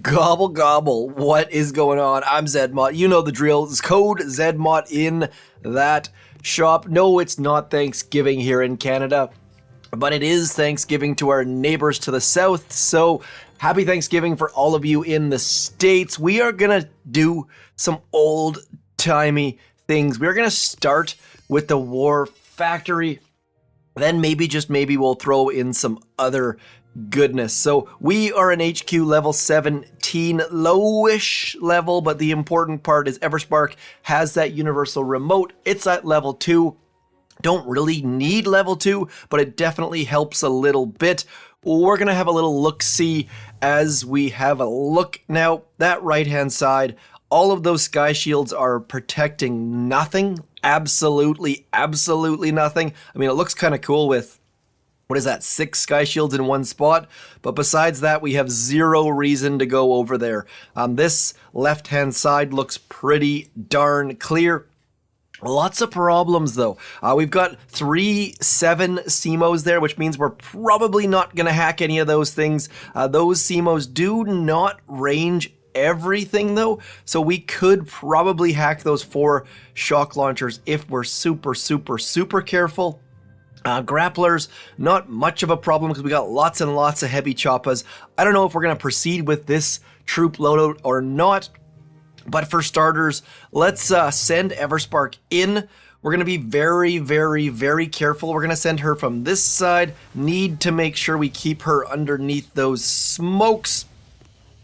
Gobble gobble, what is going on? I'm Zedmot. You know the drill. It's code Zedmot in that shop. No, it's not Thanksgiving here in Canada, but it is Thanksgiving to our neighbors to the south. So happy Thanksgiving for all of you in the States. We are gonna do some old-timey things. We're gonna start with the War Factory. Then maybe, just maybe, we'll throw in some other goodness. So we are an HQ level 17, lowish level, but the important part is Everspark has that universal remote. It's at level 2. Don't really need level 2, but it definitely helps a little bit. We're going to have a little look-see as we have a look. Now, that right-hand side, all of those sky shields are protecting nothing. Absolutely nothing. I mean, it looks kind of cool with, what is that, 6 sky shields in one spot? But besides that, we have zero reason to go over there. This left-hand side looks pretty darn clear. Lots of problems, though. We've got 3 7 CMOs there, which means we're probably not going to hack any of those things. Those CMOs do not range everything, though, so we could probably hack those 4 shock launchers if we're super careful. Grapplers, not much of a problem because we got lots and lots of heavy choppas. I don't know if we're going to proceed with this troop loadout or not, but for starters, let's send Everspark in. We're going to be very careful. We're going to send her from this side. Need to make sure we keep her underneath those smokes.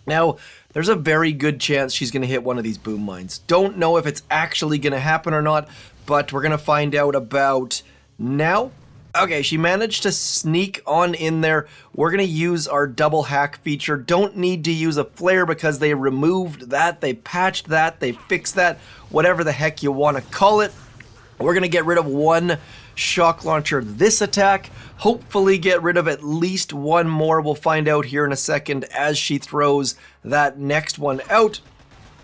Now, there's a very good chance she's going to hit one of these boom mines. Don't know if it's actually going to happen or not, but we're going to find out about now. Okay, she managed to sneak on in there. We're going to use our double hack feature. Don't need to use a flare because they removed that, they patched that, they fixed that, whatever the heck you want to call it. We're going to get rid of 1 shock launcher this attack. Hopefully get rid of at least 1 more. We'll find out here in a second as she throws that next one out.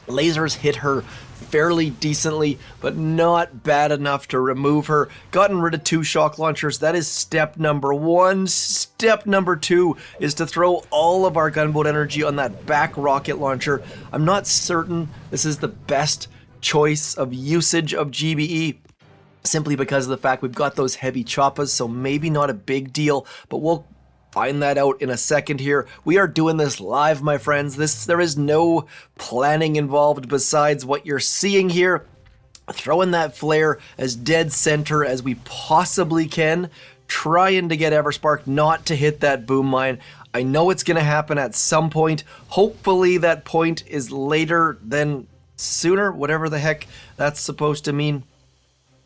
Lasers hit her fairly decently, but not bad enough to remove her. Gotten rid of 2 shock launchers. That is step number 1. Step number 2 is to throw all of our gunboat energy on that back rocket launcher. I'm not certain this is the best choice of usage of GBE, simply because of the fact we've got those heavy choppas, so maybe not a big deal, but we'll find that out in a second here. We are doing this live, my friends. There is no planning involved besides what you're seeing here. Throwing that flare as dead center as we possibly can, trying to get Everspark not to hit that boom mine. I know it's going to happen at some point. Hopefully that point is later than sooner, whatever the heck that's supposed to mean.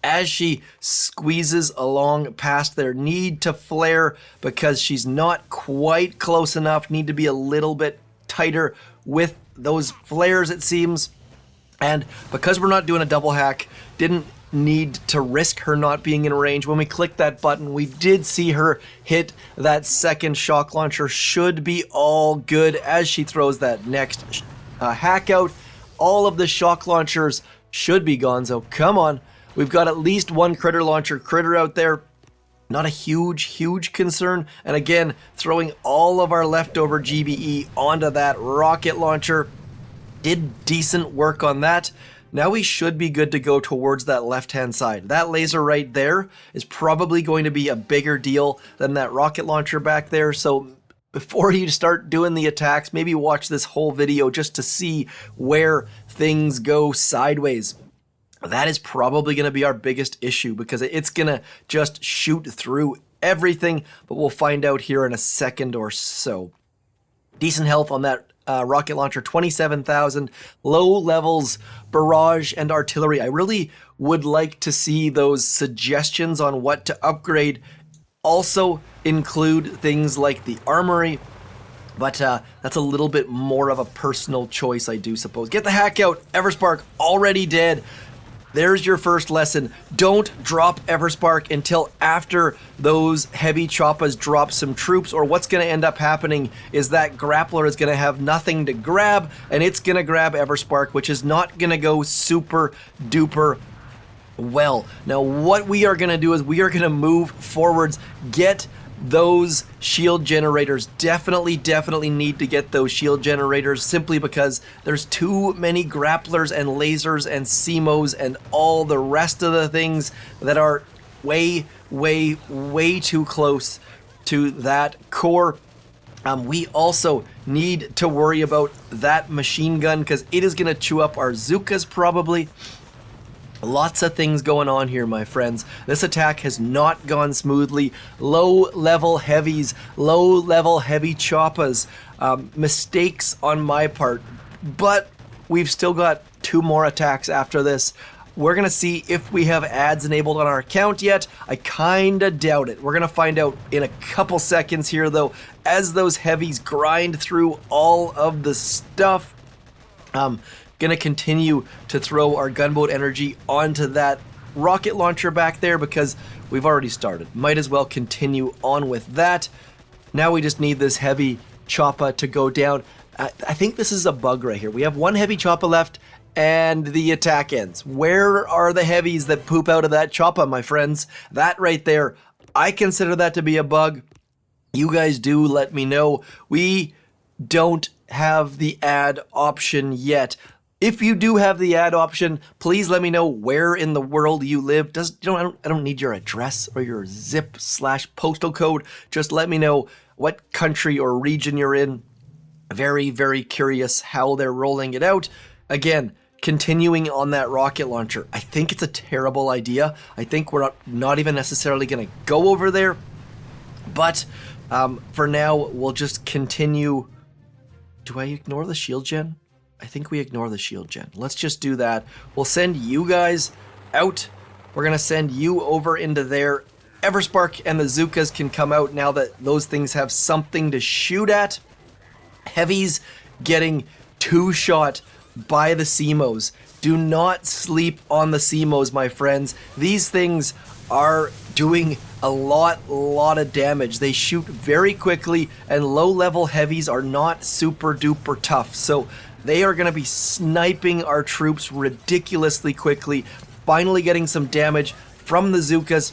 As she squeezes along past there, need to flare because she's not quite close enough, need to be a little bit tighter with those flares, it seems. And because we're not doing a double hack, didn't need to risk her not being in range. When we clicked that button, we did see her hit that second shock launcher. Should be all good as she throws that next hack out. All of the shock launchers should be gone, so come on. We've got at least 1 critter launcher critter out there. Not a huge concern. And again, throwing all of our leftover GBE onto that rocket launcher. Did decent work on that. Now we should be good to go towards that left-hand side. That laser right there is probably going to be a bigger deal than that rocket launcher back there. So before you start doing the attacks, maybe watch this whole video just to see where things go sideways. That is probably going to be our biggest issue because it's going to just shoot through everything, but we'll find out here in a second or so. Decent health on that rocket launcher, 27,000. Low levels, barrage, and artillery. I really would like to see those suggestions on what to upgrade. Also include things like the armory, but that's a little bit more of a personal choice, I do suppose. Get the hack out. Everspark already dead. There's your first lesson. Don't drop Everspark until after those heavy choppas drop some troops, or what's going to end up happening is that grappler is going to have nothing to grab, and it's going to grab Everspark, which is not going to go super duper well. Now, what we are going to do is we are going to move forwards, get those shield generators. Definitely need to get those shield generators, simply because there's too many grapplers and lasers and CMOs and all the rest of the things that are way too close to that core. We also need to worry about that machine gun, because it is going to chew up our Zookas probably. Lots of things going on here, my friends. This attack has not gone smoothly. Low-level heavies, low-level heavy choppas. Mistakes on my part, but we've still got 2 more attacks after this. We're going to see if we have ads enabled on our account yet. I kind of doubt it. We're going to find out in a couple seconds here, though, as those heavies grind through all of the stuff. Gonna continue to throw our gunboat energy onto that rocket launcher back there, because we've already started. Might as well continue on with that. Now we just need this heavy choppa to go down. I think this is a bug right here. We have 1 heavy choppa left and the attack ends. Where are the heavies that poop out of that choppa, my friends? That right there, I consider that to be a bug. You guys do let me know. We don't have the ad option yet. If you do have the ad option, please let me know where in the world you live. I don't need your address or your zip/postal code. Just let me know what country or region you're in. Very curious how they're rolling it out. Again, continuing on that rocket launcher. I think it's a terrible idea. I think we're not even necessarily going to go over there. But for now, we'll just continue. Do I ignore the shield gen? I think we ignore the shield gen. Let's just do that. We'll send you guys out. We're going to send you over into there. Everspark and the Zookas can come out now that those things have something to shoot at. Heavies getting 2-shot by the CMOs. Do not sleep on the CMOs, my friends. These things are doing a lot of damage. They shoot very quickly, and low-level heavies are not super duper tough. So they are going to be sniping our troops ridiculously quickly, finally getting some damage from the Zookas.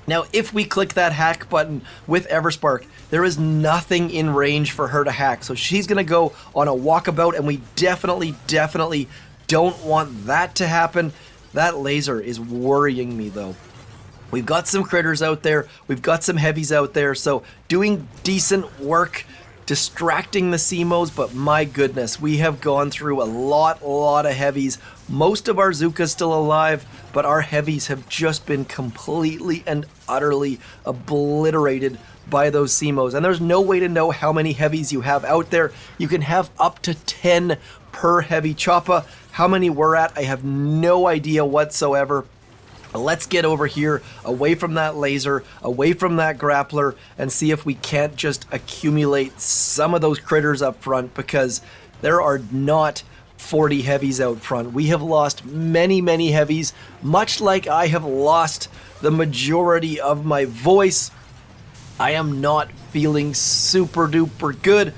Now, if we click that hack button with Everspark, there is nothing in range for her to hack. So she's going to go on a walkabout, and we definitely don't want that to happen. That laser is worrying me, though. We've got some critters out there. We've got some heavies out there. So doing decent work distracting the CMOs, but my goodness, we have gone through a lot of heavies. Most of our Zookas still alive, but our heavies have just been completely and utterly obliterated by those CMOs. And there's no way to know how many heavies you have out there. You can have up to 10 per heavy choppa. How many we're at, I have no idea whatsoever. Let's get over here, away from that laser, away from that grappler, and see if we can't just accumulate some of those critters up front, because there are not 40 heavies out front. We have lost many heavies, much like I have lost the majority of my voice. I am not feeling super duper good.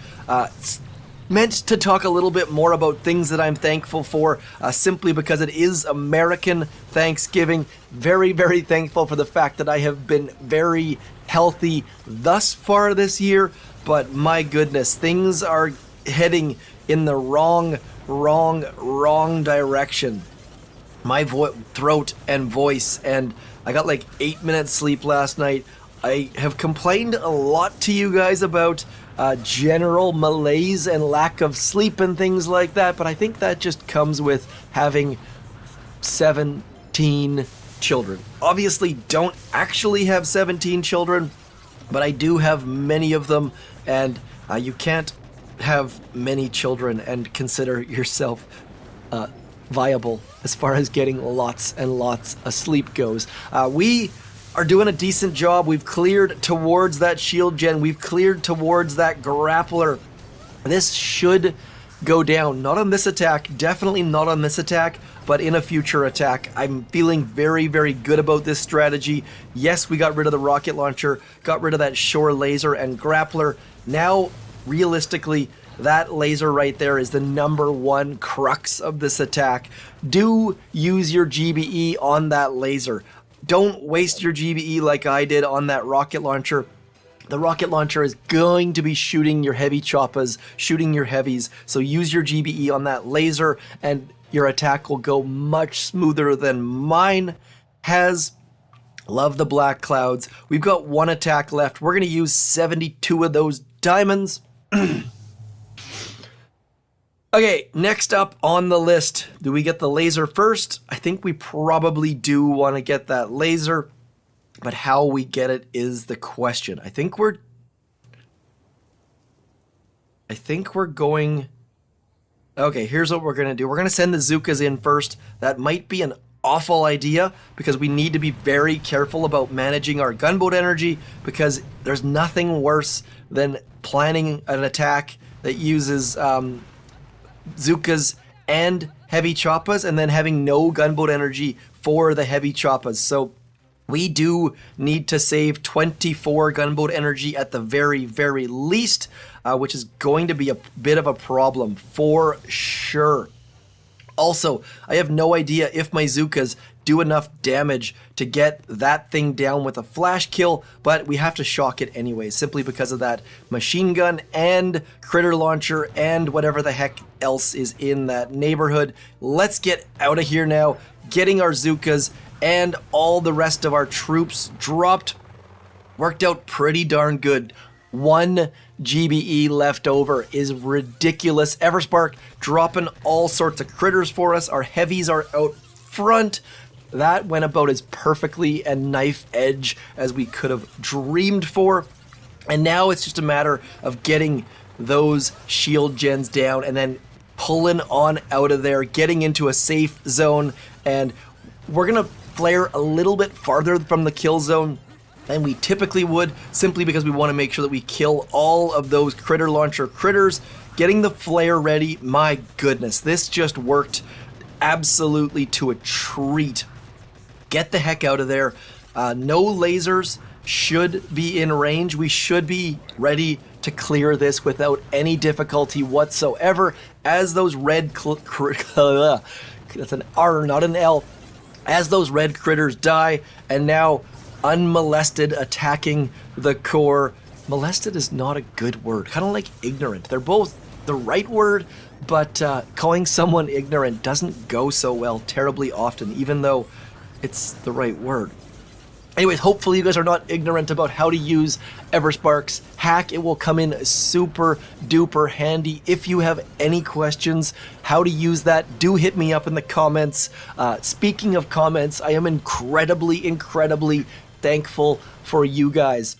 Meant to talk a little bit more about things that I'm thankful for, simply because it is American Thanksgiving. Very thankful for the fact that I have been very healthy thus far this year, but my goodness, things are heading in the wrong direction. My throat and voice, and I got like 8 minutes sleep last night. I have complained a lot to you guys about general malaise and lack of sleep and things like that, but I think that just comes with having 17 children. Obviously don't actually have 17 children, but I do have many of them, and you can't have many children and consider yourself viable as far as getting lots and lots of sleep goes. We are doing a decent job. We've cleared towards that shield gen. We've cleared towards that grappler. This should go down. Not on this attack. Definitely not on this attack, but in a future attack. I'm feeling very good about this strategy. Yes, we got rid of the rocket launcher, got rid of that shore laser and grappler. Now, realistically, that laser right there is the #1 crux of this attack. Do use your GBE on that laser. Don't waste your GBE like I did on that rocket launcher. the rocket launcher is going to be shooting your heavy choppas, shooting your heavies. So use your GBE on that laser and your attack will go much smoother than mine has. Love the black clouds. We've got one attack left. We're going to use 72 of those diamonds. Okay, next up on the list, do we get the laser first? I think we probably do want to get that laser, but how we get it is the question. I think we're going... Okay, here's what we're going to do. We're going to send the Zookas in first. That might be an awful idea because we need to be very careful about managing our gunboat energy because there's nothing worse than planning an attack that uses Zookas and heavy choppas and then having no gunboat energy for the heavy choppas. So we do need to save 24 gunboat energy at the very, very least, which is going to be a bit of a problem for sure. Also, I have no idea if my Zookas do enough damage to get that thing down with a flash kill, but we have to shock it anyway, simply because of that machine gun and critter launcher and whatever the heck else is in that neighborhood. Let's get out of here now, getting our Zookas and all the rest of our troops dropped. Worked out pretty darn good. 1 GBE left over is ridiculous. Everspark dropping all sorts of critters for us. Our heavies are out front. That went about as perfectly and knife edge as we could have dreamed for. And now it's just a matter of getting those shield gens down and then pulling on out of there, getting into a safe zone. And we're going to flare a little bit farther from the kill zone than we typically would, simply because we want to make sure that we kill all of those critter launcher critters. Getting the flare ready, my goodness, this just worked absolutely to a treat. Get the heck out of there. No lasers should be in range. We should be ready to clear this without any difficulty whatsoever. As those red that's an R, not an L. As those red critters die, and now unmolested attacking the core. Molested is not a good word, kind of like ignorant. They're both the right word, but calling someone ignorant doesn't go so well terribly often, even though it's the right word. Anyways, hopefully you guys are not ignorant about how to use Everspark's hack. It will come in super duper handy. If you have any questions how to use that, do hit me up in the comments. Speaking of comments, I am incredibly thankful for you guys.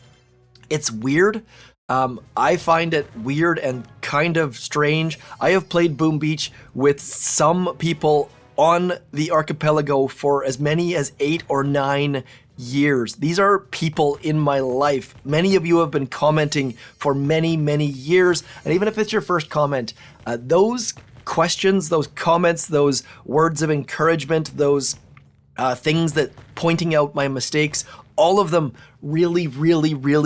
It's weird. I find it weird and kind of strange. I have played Boom Beach with some people on the archipelago for as many as 8 or 9 years. These are people in my life. Many of you have been commenting for many years, and even if it's your first comment, those questions, those comments, those words of encouragement, those things that pointing out my mistakes, all of them really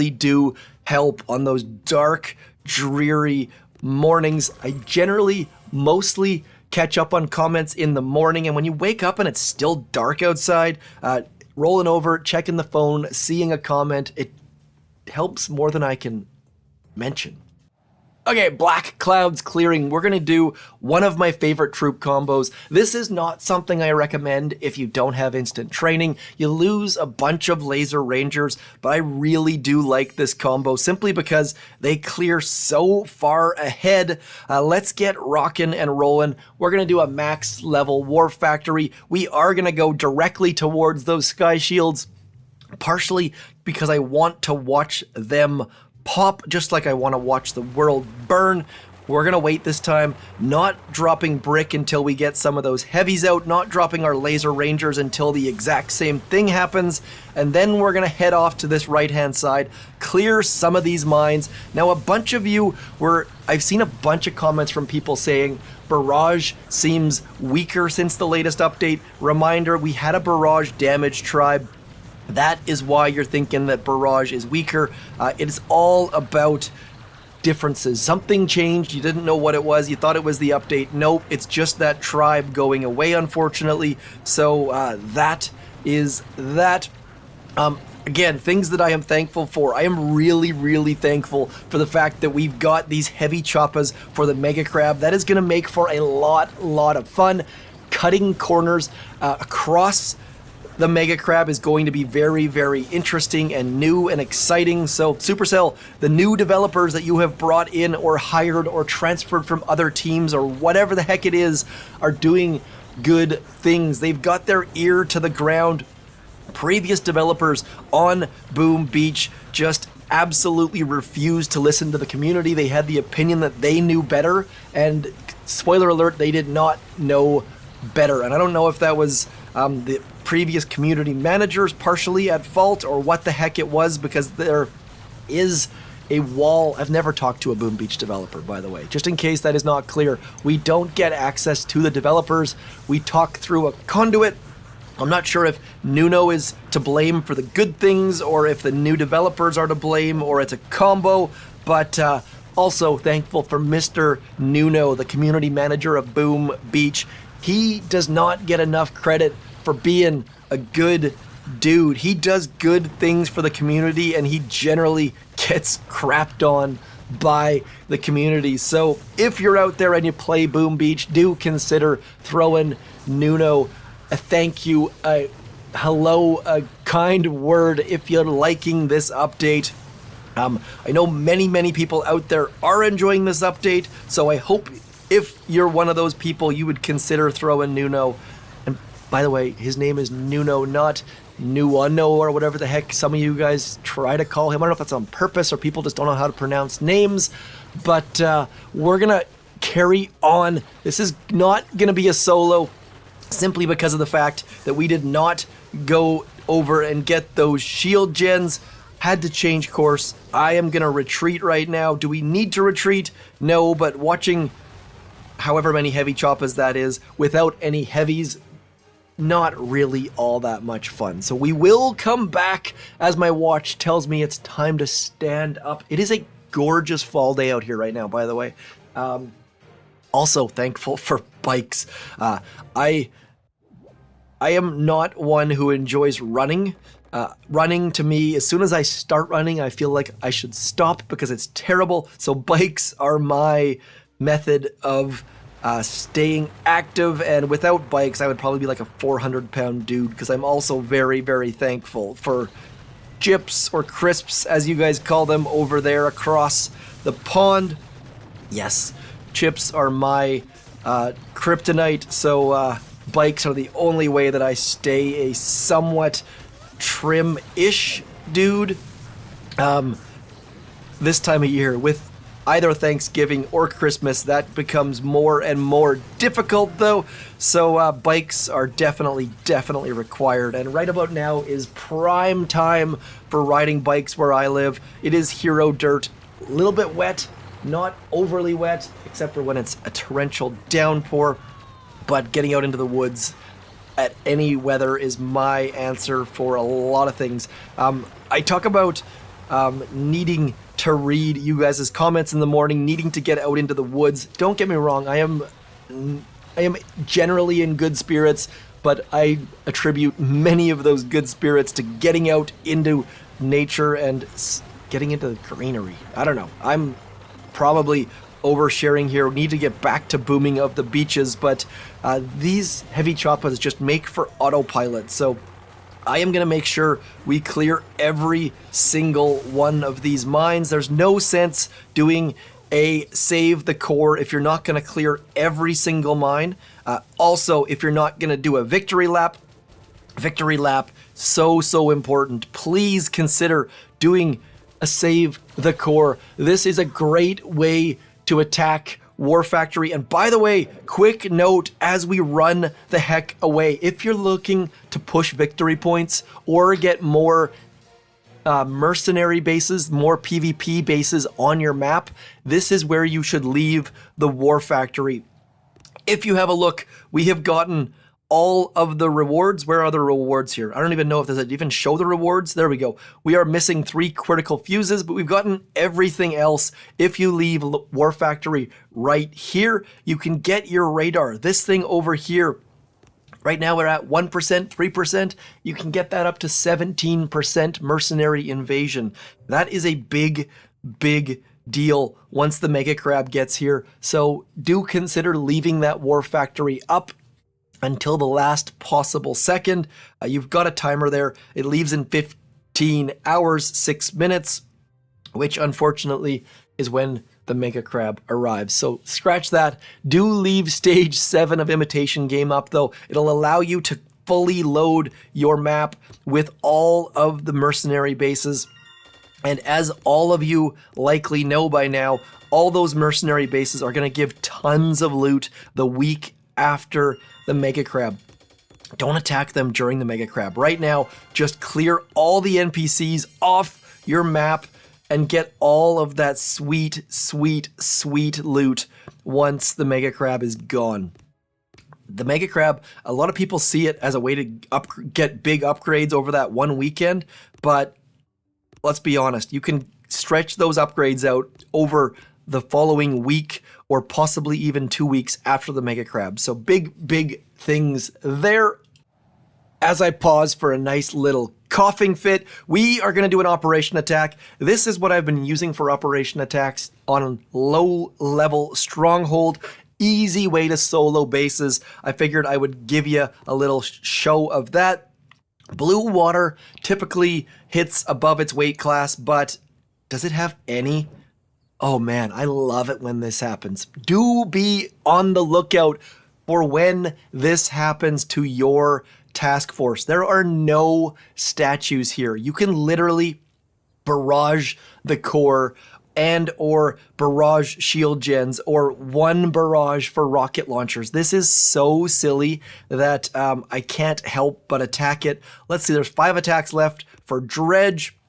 do help on those dark, dreary mornings. I generally mostly catch up on comments in the morning, and when you wake up and it's still dark outside, rolling over, checking the phone, seeing a comment, it helps more than I can mention. Okay, black clouds clearing. We're going to do one of my favorite troop combos. This is not something I recommend if you don't have instant training. You lose a bunch of laser rangers, but I really do like this combo simply because they clear so far ahead. Let's get rocking and rolling. We're going to do a max level war factory. We are going to go directly towards those sky shields, partially because I want to watch them pop, just like I want to watch the world burn. We're gonna wait this time, not dropping brick until we get some of those heavies out, not dropping our laser rangers until the exact same thing happens, and then we're gonna head off to this right hand side, clear some of these mines. Now a bunch of you I've seen a bunch of comments from people saying barrage seems weaker since the latest update. Reminder, we had a barrage damage tribe. That is why you're thinking that barrage is weaker. It is all about differences. Something changed, you didn't know what it was, you thought it was the update. Nope, it's just that tribe going away, unfortunately. So that is that. Again, things that I am thankful for. I am really, really thankful for the fact that we've got these heavy choppas for the Mega Crab. That is going to make for a lot of fun. Cutting corners across the Mega Crab is going to be very, very interesting and new and exciting. So Supercell, the new developers that you have brought in or hired or transferred from other teams or whatever the heck it is, are doing good things. They've got their ear to the ground. Previous developers on Boom Beach just absolutely refused to listen to the community. They had the opinion that they knew better, and spoiler alert, they did not know better. And I don't know if that was the previous community managers partially at fault or what the heck it was, because there is a wall. I've never talked to a Boom Beach developer, by the way, just in case that is not clear. We don't get access to the developers. We talk through a conduit. I'm not sure if Nuno is to blame for the good things or if the new developers are to blame or it's a combo, but also thankful for Mr. Nuno, the community manager of Boom Beach. He does not get enough credit for being a good dude. He does good things for the community, and he generally gets crapped on by the community. So if you're out there and you play Boom Beach, do consider throwing Nuno a thank you, a hello, a kind word if you're liking this update. I know many people out there are enjoying this update, so I hope if you're one of those people, you would consider throwing Nuno. And by the way, his name is Nuno, not Nuano or whatever the heck some of you guys try to call him. I don't know if that's on purpose or people just don't know how to pronounce names, but we're gonna carry on. This is not gonna be a solo, simply because of the fact that we did not go over and get those shield gens. Had to change course. I am gonna retreat right now. Do we need to retreat? No, but watching however many heavy choppas that is without any heavies, not really all that much fun. So we will come back as my watch tells me it's time to stand up. It is a gorgeous fall day out here right now, by the way. Also thankful for bikes. I am not one who enjoys running. Running to me, as soon as I start running, I feel like I should stop because it's terrible. So bikes are my method of staying active, and without bikes, I would probably be like a 400-pound dude, because I'm also very thankful for chips or crisps, as you guys call them over there across the pond. Yes, chips are my kryptonite, so bikes are the only way that I stay a somewhat trim-ish dude. This time of year, with either Thanksgiving or Christmas, that becomes more and more difficult though. So bikes are definitely required. And right about now is prime time for riding bikes where I live. It is hero dirt, a little bit wet, not overly wet, except for when it's a torrential downpour. But getting out into the woods at any weather is my answer for a lot of things. I talk about needing to read you guys' comments in the morning, needing to get out into the woods. Don't get me wrong, I am generally in good spirits, but I attribute many of those good spirits to getting out into nature and getting into the greenery. I don't know, I'm probably oversharing here. We need to get back to booming of the beaches, but these heavy choppas just make for autopilot. So I am going to make sure we clear every single one of these mines. There's no sense doing a save the core if you're not going to clear every single mine. Also, if you're not going to do a victory lap, so important. Please consider doing a save the core. This is a great way to attack War Factory. And by the way, quick note as we run the heck away, if you're looking to push victory points or get more mercenary bases, more PvP bases on your map, this is where you should leave the War Factory. If you have a look, we have gotten all of the rewards. Where are the rewards here? I don't even know if there's even show the rewards. There we go. We are missing 3 critical fuses, but we've gotten everything else. If you leave War Factory right here, you can get your radar. This thing over here Right now we're at 1%, 3%. You can get that up to 17% mercenary invasion. That is a big, big deal once the Mega Crab gets here. So do consider leaving that War Factory up until the last possible second. You've got a timer there. It leaves in 15 hours, 6 minutes, which unfortunately is when the Mega Crab arrives. So scratch that. Do leave stage 7 of Imitation Game up though. It'll allow you to fully load your map with all of the mercenary bases. And as all of you likely know by now, all those mercenary bases are going to give tons of loot the week after the Mega Crab. Don't attack them during the Mega Crab. Right now, just clear all the NPCs off your map and get all of that sweet, sweet, sweet loot once the Mega Crab is gone. The Mega Crab, a lot of people see it as a way to get big upgrades over that one weekend, but let's be honest, you can stretch those upgrades out over the following week or possibly even 2 weeks after the Mega Crab. So big, big things there. As I pause for a nice little coughing fit, we are going to do an operation attack. This is what I've been using for operation attacks on low-level stronghold. Easy way to solo bases. I figured I would give you a little show of that. Blue water typically hits above its weight class, but does it have any? Oh man, I love it when this happens. Do be on the lookout for when this happens to your task force. There are no statues here. You can literally barrage the core and or barrage shield gens or one barrage for rocket launchers. This is so silly that I can't help but attack it. Let's see, there's 5 attacks left for Dredge.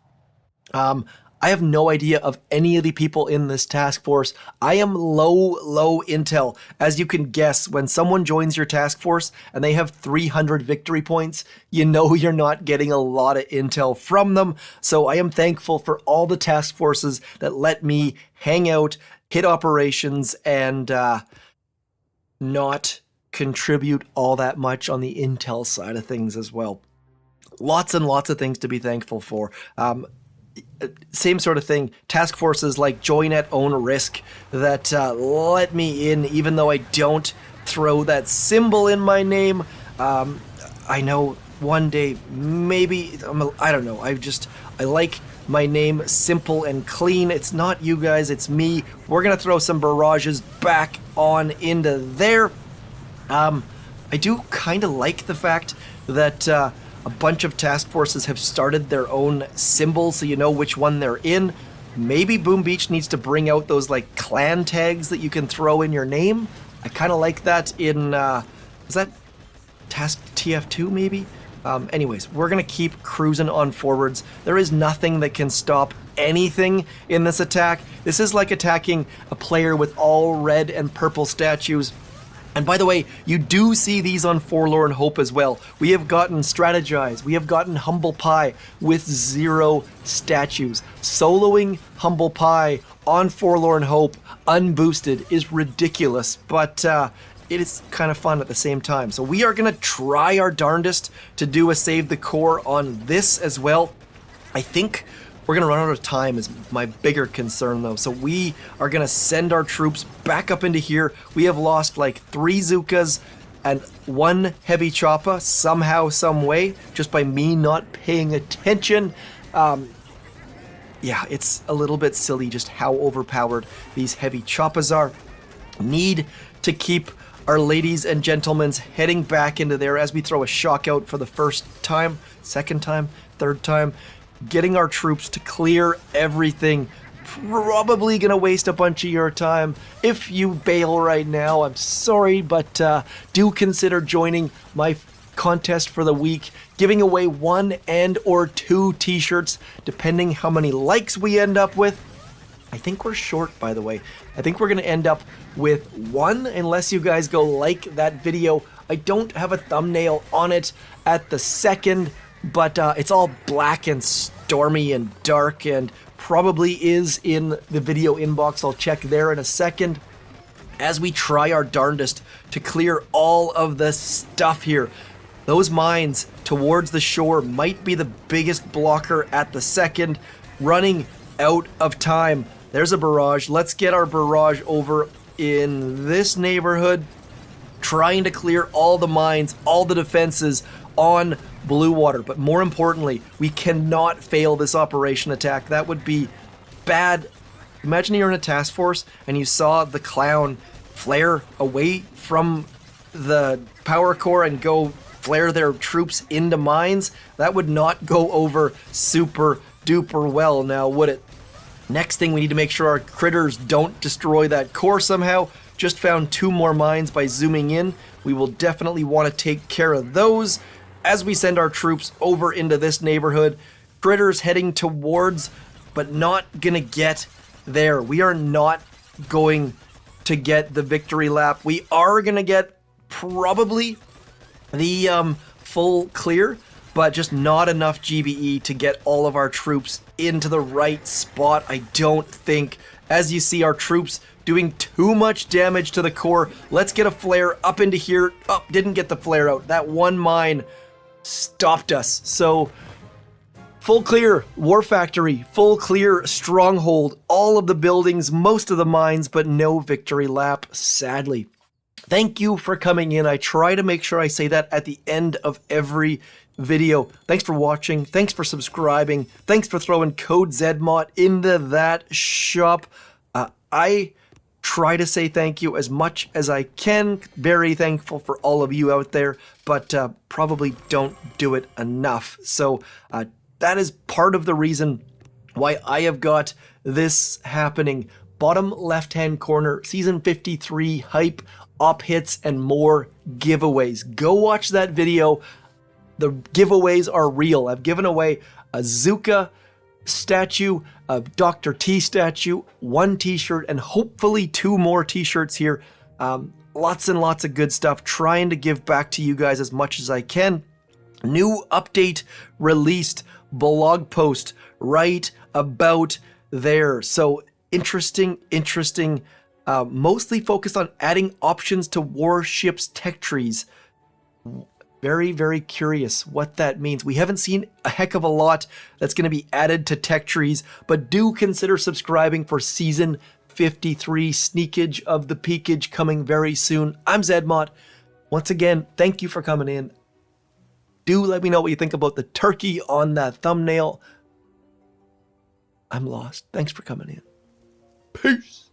I have no idea of any of the people in this task force. I am low intel. As you can guess, when someone joins your task force and they have 300 victory points, you know you're not getting a lot of intel from them. So I am thankful for all the task forces that let me hang out, hit operations, and not contribute all that much on the intel side of things as well. Lots and lots of things to be thankful for. Same sort of thing, task forces like Join at Own Risk that let me in even though I don't throw that symbol in my name. I know one day, maybe, I don't know, I like my name simple and clean. It's not you guys, it's me. We're gonna throw some barrages back on into there. I do kind of like the fact that a bunch of task forces have started their own symbols so you know which one they're in. Maybe Boom Beach needs to bring out those like clan tags that you can throw in your name. I kind of like that in, was that Task TF2 maybe? Anyways, we're gonna keep cruising on forwards. There is nothing that can stop anything in this attack. This is like attacking a player with all red and purple statues. And by the way, you do see these on Forlorn Hope as well. We have gotten Strategize, we have gotten Humble Pie with 0 statues. Soloing Humble Pie on Forlorn Hope unboosted is ridiculous, but it is kind of fun at the same time. So we are gonna try our darndest to do a Save the Core on this as well. I think we're gonna run out of time is my bigger concern though. So we are gonna send our troops back up into here. We have lost like 3 Zookas and 1 Heavy Choppa somehow, some way, just by me not paying attention. Yeah, it's a little bit silly just how overpowered these Heavy Choppas are. Need to keep our ladies and gentlemen heading back into there as we throw a shock out for the first time, second time, third time. Getting our troops to clear everything. Probably gonna waste a bunch of your time. If you bail right now, I'm sorry, but do consider joining my contest for the week, giving away 1 and or 2 t-shirts, depending how many likes we end up with. I think we're short, by the way. I think we're gonna end up with 1, unless you guys go like that video. I don't have a thumbnail on it at the second, but it's all black and stormy and dark and probably is in the video inbox. I'll check there in a second. as we try our darndest to clear all of the stuff here. Those mines towards the shore might be the biggest blocker at the second. Running out of time. There's a barrage. Let's get our barrage over in this neighborhood, trying to clear all the mines, all the defenses on Blue Water. But more importantly, we cannot fail this operation attack. That would be bad. Imagine you're in a task force and you saw the clown flare away from the power core and go flare their troops into mines. That would not go over super duper well, now would it? Next thing, we need to make sure our critters don't destroy that core somehow. Just found 2 more mines by zooming in. We will definitely want to take care of those as we send our troops over into this neighborhood. Critters heading towards, but not gonna get there. We are not going to get the victory lap. We are gonna get probably the full clear, but just not enough GBE to get all of our troops into the right spot, I don't think. As you see, our troops doing too much damage to the core. Let's get a flare up into here. Oh, didn't get the flare out. That one mine stopped us. So, full clear, War Factory, full clear, Stronghold, all of the buildings, most of the mines, but no victory lap, sadly. Thank you for coming in. I try to make sure I say that at the end of every video. Thanks for watching. Thanks for subscribing. Thanks for throwing code ZMOT into that shop. I try to say thank you as much as I can. Very thankful for all of you out there, but probably don't do it enough. So that is part of the reason why I have got this happening. Bottom left-hand corner, Season 53 hype, op hits, and more giveaways. Go watch that video. The giveaways are real. I've given away a Zuka statue, a Dr. T statue, 1 t-shirt, and hopefully 2 more t-shirts here. Lots and lots of good stuff. Trying to give back to you guys as much as I can. New update released, blog post right about there. So interesting, mostly focused on adding options to warships tech trees. Very, very curious what that means. We haven't seen a heck of a lot that's going to be added to tech trees, but do consider subscribing for Season 53 sneakage of the peakage coming very soon. I'm ZMOT. Once again, thank you for coming in. Do let me know what you think about the turkey on that thumbnail. I'm lost. Thanks for coming in. Peace.